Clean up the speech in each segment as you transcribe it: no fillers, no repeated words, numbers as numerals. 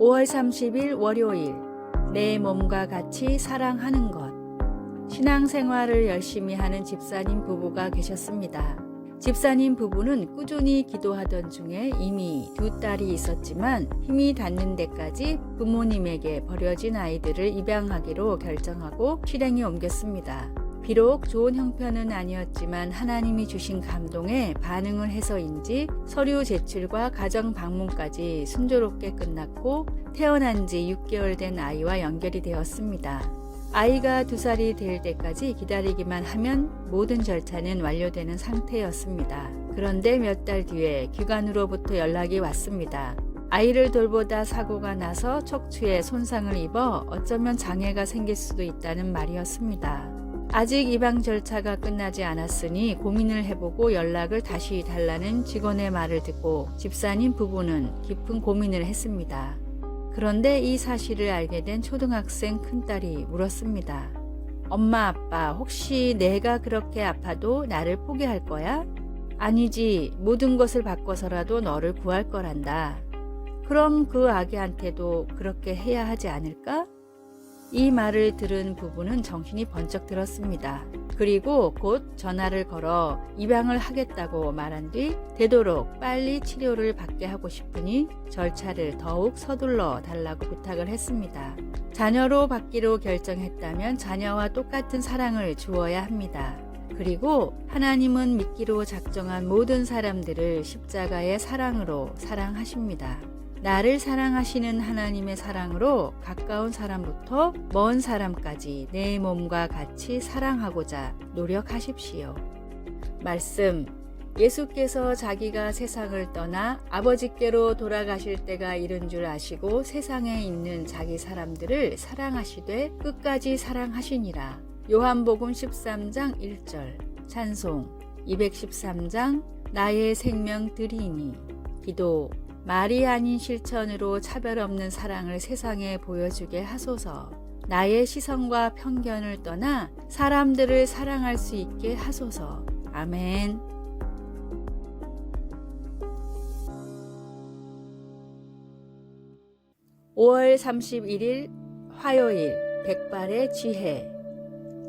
5월 30일 월요일, 내 몸과 같이 사랑하는 것. 신앙생활을 열심히 하는 집사님 부부가 계셨습니다. 집사님 부부는 꾸준히 기도하던 중에 이미 2딸이 있었지만 힘이 닿는 데까지 부모님에게 버려진 아이들을 입양하기로 결정하고 실행에 옮겼습니다. 비록 좋은 형편은 아니었지만 하나님이 주신 감동에 반응을 해서인지 서류 제출과 가정 방문까지 순조롭게 끝났고 태어난 지 6개월 된 아이와 연결이 되었습니다. 아이가 2살이 될 때까지 기다리기만 하면 모든 절차는 완료되는 상태였습니다. 그런데 몇 달 뒤에 기관으로부터 연락이 왔습니다. 아이를 돌보다 사고가 나서 척추에 손상을 입어 어쩌면 장애가 생길 수도 있다는 말이었습니다. 아직 입양 절차가 끝나지 않았으니 고민을 해보고 연락을 다시 달라는 직원의 말을 듣고 집사님 부부는 깊은 고민을 했습니다. 그런데 이 사실을 알게 된 초등학생 큰딸이 물었습니다. 엄마, 아빠, 혹시 내가 그렇게 아파도 나를 포기할 거야? 아니지, 모든 것을 바꿔서라도 너를 구할 거란다. 그럼 그 아기한테도 그렇게 해야 하지 않을까? 이 말을 들은 부부는 정신이 번쩍 들었습니다. 그리고 곧 전화를 걸어 입양을 하겠다고 말한 뒤 되도록 빨리 치료를 받게 하고 싶으니 절차를 더욱 서둘러 달라고 부탁을 했습니다. 자녀로 받기로 결정했다면 자녀와 똑같은 사랑을 주어야 합니다. 그리고 하나님은 믿기로 작정한 모든 사람들을 십자가의 사랑으로 사랑하십니다. 나를 사랑하시는 하나님의 사랑으로 가까운 사람부터 먼 사람까지 내 몸과 같이 사랑하고자 노력하십시오. 말씀, 예수께서 자기가 세상을 떠나 아버지께로 돌아가실 때가 이른 줄 아시고 세상에 있는 자기 사람들을 사랑하시되 끝까지 사랑하시니라. 요한복음 13장 1절. 찬송 213장 나의 생명 드리니. 기도, 말이 아닌 실천으로 차별 없는 사랑을 세상에 보여주게 하소서. 나의 시선과 편견을 떠나 사람들을 사랑할 수 있게 하소서. 아멘. (5월 31일) 화요일, 백발의 지혜.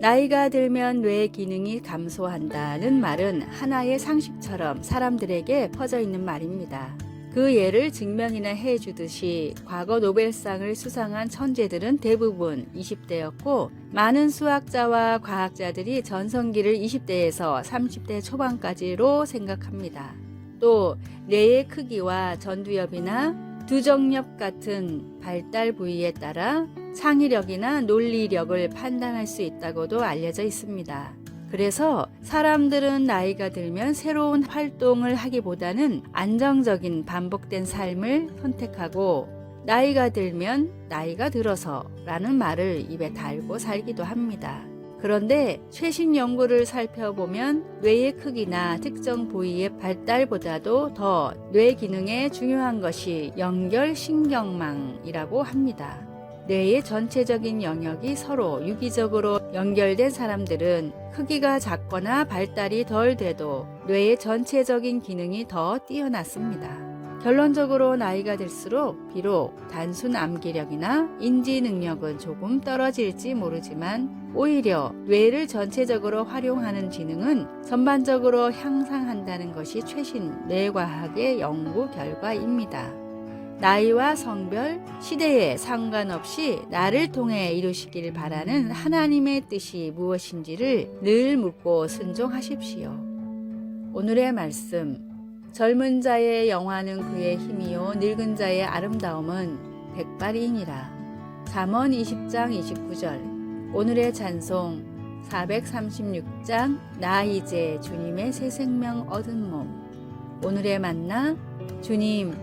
나이가 들면 뇌 기능이 감소한다는 말은 하나의 상식처럼 사람들에게 퍼져 있는 말입니다. 그 예를 증명이나 해주듯이 과거 노벨상을 수상한 천재들은 대부분 20대였고 많은 수학자와 과학자들이 전성기를 20대에서 30대 초반까지로 생각합니다. 또 뇌의 크기와 전두엽이나 두정엽 같은 발달 부위에 따라 창의력이나 논리력을 판단할 수 있다고도 알려져 있습니다. 그래서 사람들은 나이가 들면 새로운 활동을 하기보다는 안정적인 반복된 삶을 선택하고 나이가 들면 나이가 들어서 라는 말을 입에 달고 살기도 합니다. 그런데 최신 연구를 살펴보면 뇌의 크기나 특정 부위의 발달보다도 더 뇌 기능에 중요한 것이 연결신경망이라고 합니다. 뇌의 전체적인 영역이 서로 유기적으로 연결된 사람들은 크기가 작거나 발달이 덜 돼도 뇌의 전체적인 기능이 더 뛰어났습니다. 결론적으로 나이가 들수록 비록 단순 암기력이나 인지 능력은 조금 떨어질지 모르지만 오히려 뇌를 전체적으로 활용하는 지능은 전반적으로 향상한다는 것이 최신 뇌과학의 연구 결과입니다. 나이와 성별, 시대에 상관없이 나를 통해 이루시길 바라는 하나님의 뜻이 무엇인지를 늘 묻고 순종하십시오. 오늘의 말씀, 젊은 자의 영화는 그의 힘이요 늙은 자의 아름다움은 백발이니라. 잠언 20장 29절. 오늘의 찬송 436장 나 이제 주님의 새 생명 얻은 몸. 오늘의 만나, 주님,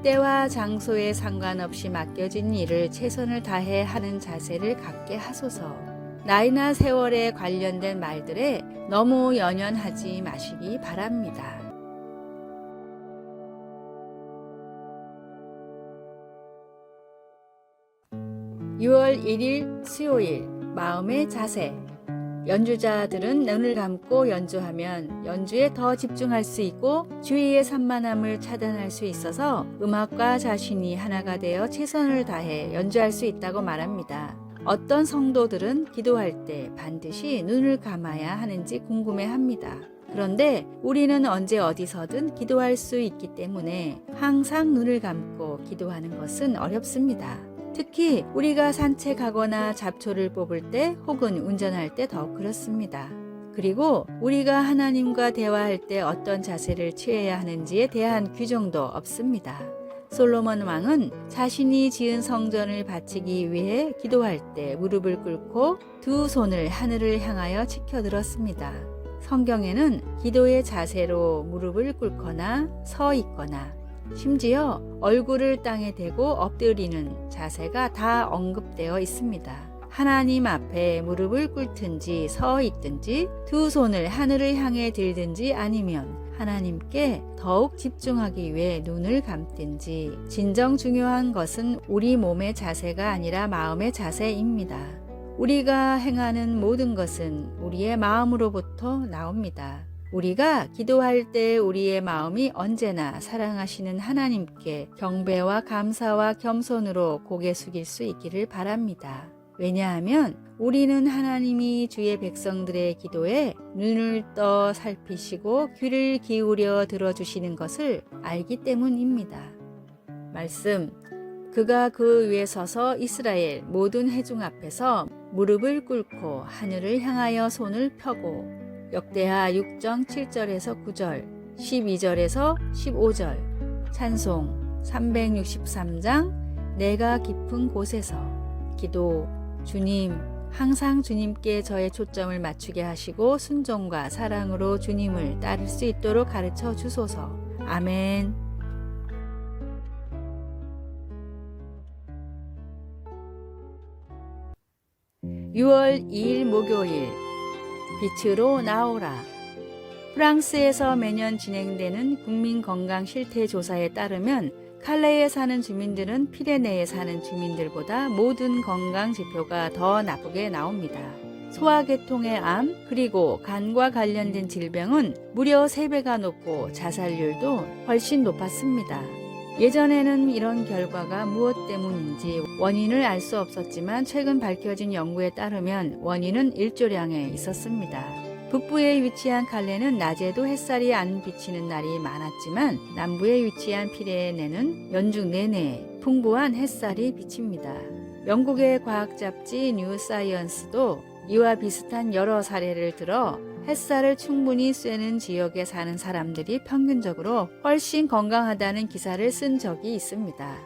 때와 장소에 상관없이 맡겨진 일을 최선을 다해 하는 자세를 갖게 하소서. 나이나 세월에 관련된 말들에 너무 연연하지 마시기 바랍니다. 6월 1일 수요일, 마음의 자세. 연주자들은 눈을 감고 연주하면 연주에 더 집중할 수 있고 주위의 산만함을 차단할 수 있어서 음악과 자신이 하나가 되어 최선을 다해 연주할 수 있다고 말합니다. 어떤 성도들은 기도할 때 반드시 눈을 감아야 하는지 궁금해합니다. 그런데 우리는 언제 어디서든 기도할 수 있기 때문에 항상 눈을 감고 기도하는 것은 어렵습니다. 특히 우리가 산책하거나 잡초를 뽑을 때 혹은 운전할 때 더 그렇습니다. 그리고 우리가 하나님과 대화할 때 어떤 자세를 취해야 하는지에 대한 규정도 없습니다. 솔로몬 왕은 자신이 지은 성전을 바치기 위해 기도할 때 무릎을 꿇고 두 손을 하늘을 향하여 치켜들었습니다. 성경에는 기도의 자세로 무릎을 꿇거나 서 있거나 심지어 얼굴을 땅에 대고 엎드리는 자세가 다 언급되어 있습니다. 하나님 앞에 무릎을 꿇든지 서 있든지 두 손을 하늘을 향해 들든지 아니면 하나님께 더욱 집중하기 위해 눈을 감든지 진정 중요한 것은 우리 몸의 자세가 아니라 마음의 자세입니다. 우리가 행하는 모든 것은 우리의 마음으로부터 나옵니다. 우리가 기도할 때 우리의 마음이 언제나 사랑하시는 하나님께 경배와 감사와 겸손으로 고개 숙일 수 있기를 바랍니다. 왜냐하면 우리는 하나님이 주의 백성들의 기도에 눈을 떠 살피시고 귀를 기울여 들어주시는 것을 알기 때문입니다. 말씀, 그가 그 위에 서서 이스라엘 모든 회중 앞에서 무릎을 꿇고 하늘을 향하여 손을 펴고 역대하 6장 7절에서 9절, 12절에서 15절, 찬송 363장 내가 깊은 곳에서 기도. 주님, 항상 주님께 저의 초점을 맞추게 하시고 순종과 사랑으로 주님을 따를 수 있도록 가르쳐 주소서. 아멘. 6월 2일 목요일, 빛으로 나오라. 프랑스에서 매년 진행되는 국민건강실태조사에 따르면 칼레에 사는 주민들은 피레네에 사는 주민들보다 모든 건강 지표가 더 나쁘게 나옵니다. 소화계통의 암 그리고 간과 관련된 질병은 무려 3배가 높고 자살률도 훨씬 높았습니다. 예전에는 이런 결과가 무엇 때문인지 원인을 알 수 없었지만 최근 밝혀진 연구에 따르면 원인은 일조량에 있었습니다. 북부에 위치한 칼레는 낮에도 햇살이 안 비치는 날이 많았지만 남부에 위치한 피레네는 연중 내내 풍부한 햇살이 비칩니다. 영국의 과학 잡지 뉴 사이언스도 이와 비슷한 여러 사례를 들어 햇살을 충분히 쐬는 지역에 사는 사람들이 평균적으로 훨씬 건강하다는 기사를 쓴 적이 있습니다.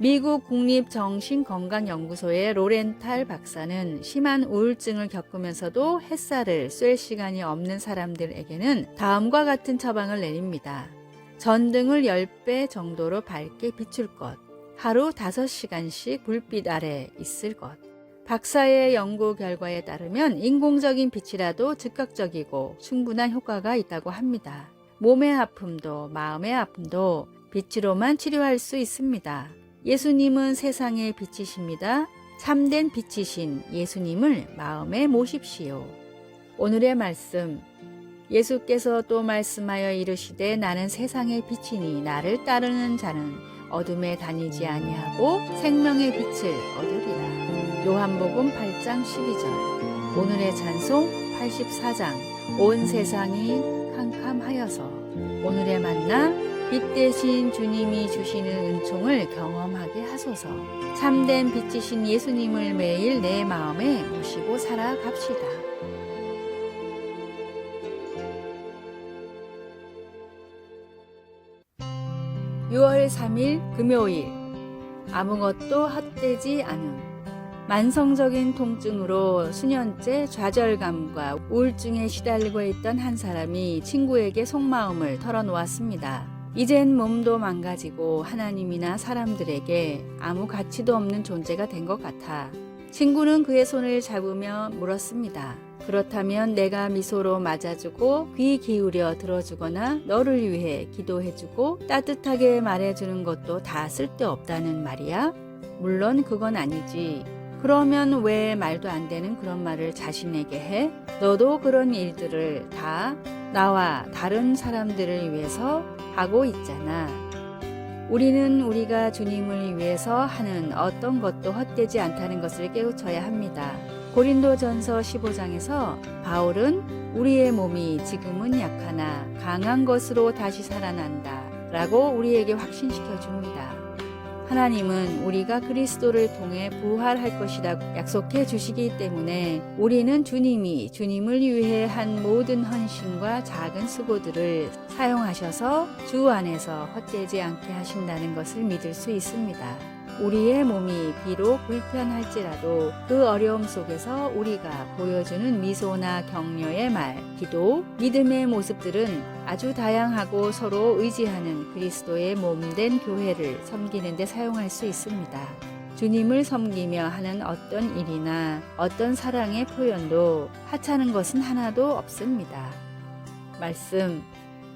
미국 국립정신건강연구소의 로렌탈 박사는 심한 우울증을 겪으면서도 햇살을 쐴 시간이 없는 사람들에게는 다음과 같은 처방을 내립니다. 전등을 10배 정도로 밝게 비출 것, 하루 5시간씩 불빛 아래 있을 것. 박사의 연구 결과에 따르면 인공적인 빛이라도 즉각적이고 충분한 효과가 있다고 합니다. 몸의 아픔도 마음의 아픔도 빛으로만 치료할 수 있습니다. 예수님은 세상의 빛이십니다. 참된 빛이신 예수님을 마음에 모십시오. 오늘의 말씀, 예수께서 또 말씀하여 이르시되 나는 세상의 빛이니 나를 따르는 자는 어둠에 다니지 아니하고 생명의 빛을 얻으리라. 요한복음 8장 12절. 오늘의 찬송 84장. 온 세상이 캄캄하여서. 오늘의 만나, 빛 대신 주님이 주시는 은총을 경험하게 하소서. 참된 빛이신 예수님을 매일 내 마음에 모시고 살아갑시다. (6월 3일) 금요일. 아무것도 헛되지 않음. 만성적인 통증으로 수년째 좌절감과 우울증에 시달리고 있던 한 사람이 친구에게 속마음을 털어놓았습니다. 이젠 몸도 망가지고 하나님이나 사람들에게 아무 가치도 없는 존재가 된 것 같아. 친구는 그의 손을 잡으며 물었습니다. 그렇다면 내가 미소로 맞아주고 귀 기울여 들어주거나 너를 위해 기도해주고 따뜻하게 말해주는 것도 다 쓸데없다는 말이야? 물론 그건 아니지. 그러면 왜 말도 안 되는 그런 말을 자신에게 해? 너도 그런 일들을 다 나와 다른 사람들을 위해서 하고 있잖아. 우리는 우리가 주님을 위해서 하는 어떤 것도 헛되지 않다는 것을 깨우쳐야 합니다. 고린도전서 15장에서 바울은 우리의 몸이 지금은 약하나 강한 것으로 다시 살아난다 라고 우리에게 확신시켜 줍니다. 하나님은 우리가 그리스도를 통해 부활할 것이라고 약속해 주시기 때문에 우리는 주님이 주님을 위해 한 모든 헌신과 작은 수고들을 사용하셔서 주 안에서 헛되지 않게 하신다는 것을 믿을 수 있습니다. 우리의 몸이 비록 불편할지라도 그 어려움 속에서 우리가 보여주는 미소나 격려의 말, 기도, 믿음의 모습들은 아주 다양하고 서로 의지하는 그리스도의 몸된 교회를 섬기는 데 사용할 수 있습니다. 주님을 섬기며 하는 어떤 일이나 어떤 사랑의 표현도 하찮은 것은 하나도 없습니다. 말씀,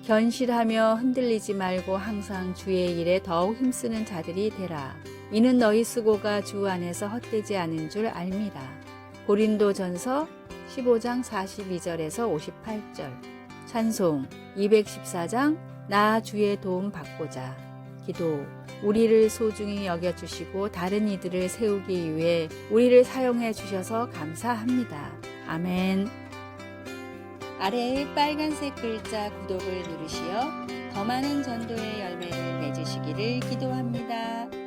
견실하며 흔들리지 말고 항상 주의 일에 더욱 힘쓰는 자들이 되라. 이는 너희 수고가 주 안에서 헛되지 않은 줄 알미라. 고린도전서 15장 42절에서 58절. 찬송 214장 나 주의 도움 받고자. 기도 우리를 소중히 여겨주시고 다른 이들을 세우기 위해 우리를 사용해 주셔서 감사합니다. 아멘. 아래의 빨간색 글자 구독을 누르시어 더 많은 전도의 열매를 맺으시기를 기도합니다.